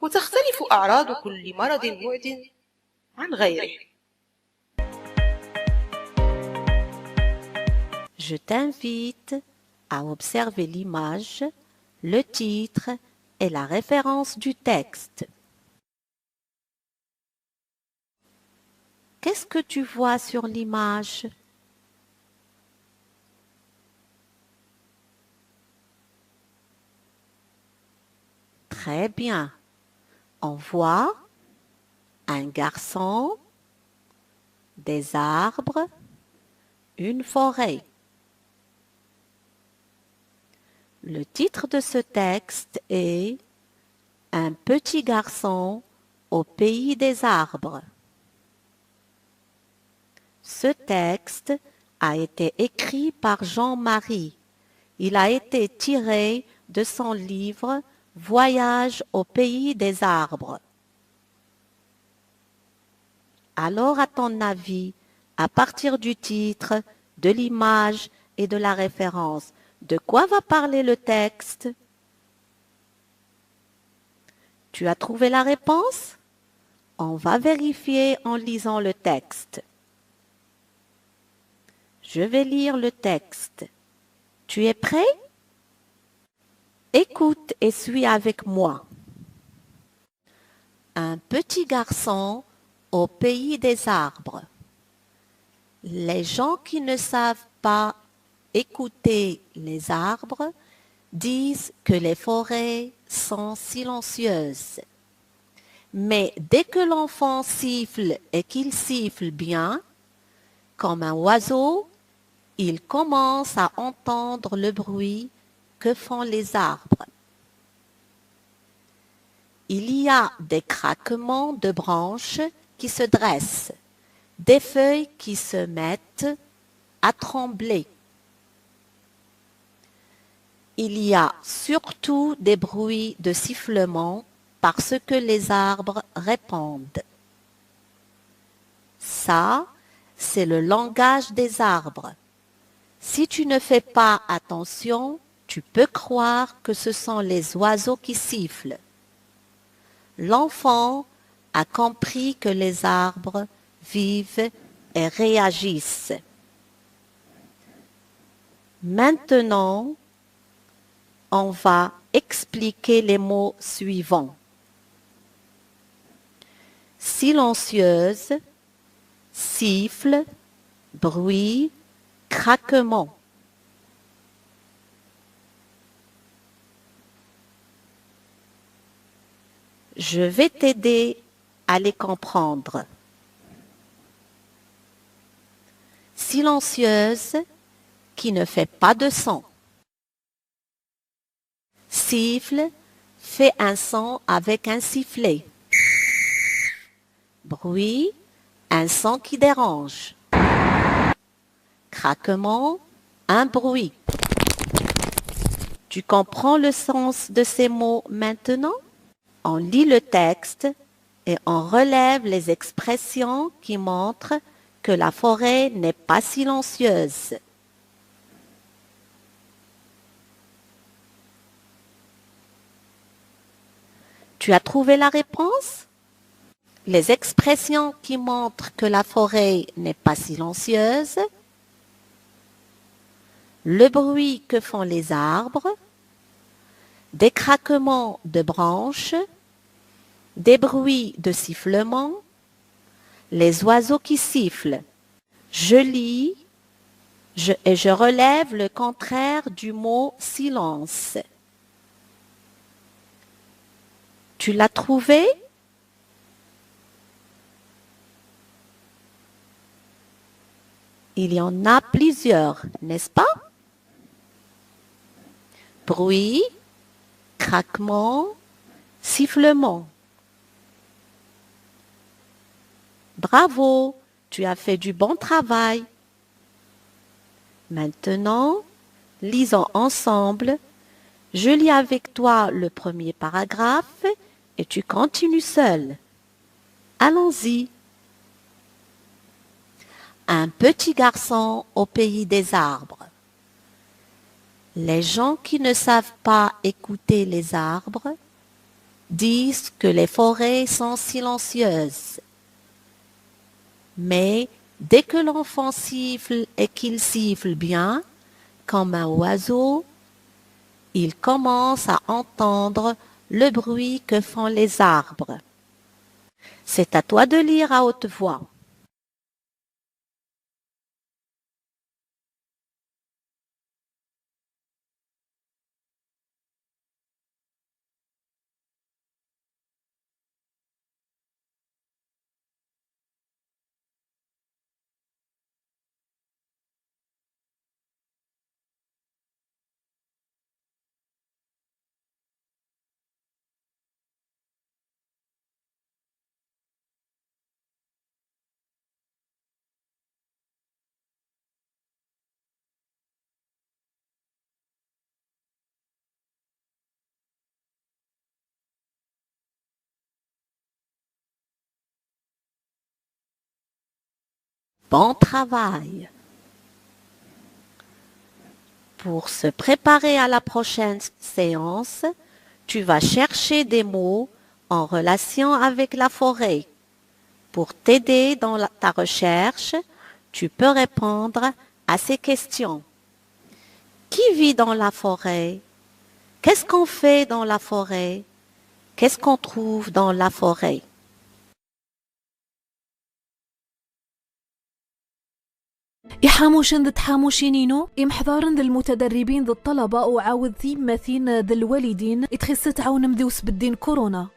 وتختلف أعراض كل مرض معد عن غيره. Je t'invite à observer l'image, le titre et la référence du texte. Qu'est-ce que tu vois sur l'image? Très bien. On voit un garçon, des arbres, une forêt. Le titre de ce texte est « Un petit garçon au pays des arbres ». Ce texte a été écrit par Jean-Marie. Il a été tiré de son livre « Voyage au pays des arbres ». Alors, à ton avis, à partir du titre, de l'image et de la référence, de quoi va parler le texte? Tu as trouvé la réponse? On va vérifier en lisant le texte. Je vais lire le texte. Tu es prêt? Écoute et suis avec moi. Un petit garçon au pays des arbres. Les gens qui ne savent pas écouter les arbres disent que les forêts sont silencieuses. Mais dès que l'enfant siffle et qu'il siffle bien, comme un oiseau, il commence à entendre le bruit que font les arbres. Il y a des craquements de branches qui se dressent, des feuilles qui se mettent à trembler. Il y a surtout des bruits de sifflement parce que les arbres répondent. Ça, c'est le langage des arbres. Si tu ne fais pas attention, tu peux croire que ce sont les oiseaux qui sifflent. L'enfant a compris que les arbres vivent et réagissent. Maintenant, on va expliquer les mots suivants. Silencieuse, siffle, bruit, craquement. Je vais t'aider à les comprendre. Silencieuse, qui ne fait pas de son. Siffle, fait un son avec un sifflet. Bruit, un son qui dérange. Craquement, un bruit. Tu comprends le sens de ces mots maintenant? On lit le texte et on relève les expressions qui montrent que la forêt n'est pas silencieuse. Tu as trouvé la réponse? Les expressions qui montrent que la forêt n'est pas silencieuse, le bruit que font les arbres, des craquements de branches, des bruits de sifflement, les oiseaux qui sifflent. Je lis et je relève le contraire du mot silence. Tu l'as trouvé? Il y en a plusieurs, n'est-ce pas? Bruit, craquement, sifflement. Bravo, tu as fait du bon travail. Maintenant, lisons ensemble. Je lis avec toi le premier paragraphe et tu continues seul. Allons-y. Un petit garçon au pays des arbres. Les gens qui ne savent pas écouter les arbres disent que les forêts sont silencieuses. Mais dès que l'enfant siffle et qu'il siffle bien, comme un oiseau, il commence à entendre le bruit que font les arbres. C'est à toi de lire à haute voix. Bon travail! Pour se préparer à la prochaine séance, tu vas chercher des mots en relation avec la forêt. Pour t'aider dans ta recherche, tu peux répondre à ces questions. Qui vit dans la forêt? Qu'est-ce qu'on fait dans la forêt? Qu'est-ce qu'on trouve dans la forêt? إحاموشن ذا تحاموشينينو إمحضارن ذا المتدربين ذا الطلبة وعاود ثيم مثين ذا الوالدين إتخست عون مذوس بالدين كورونا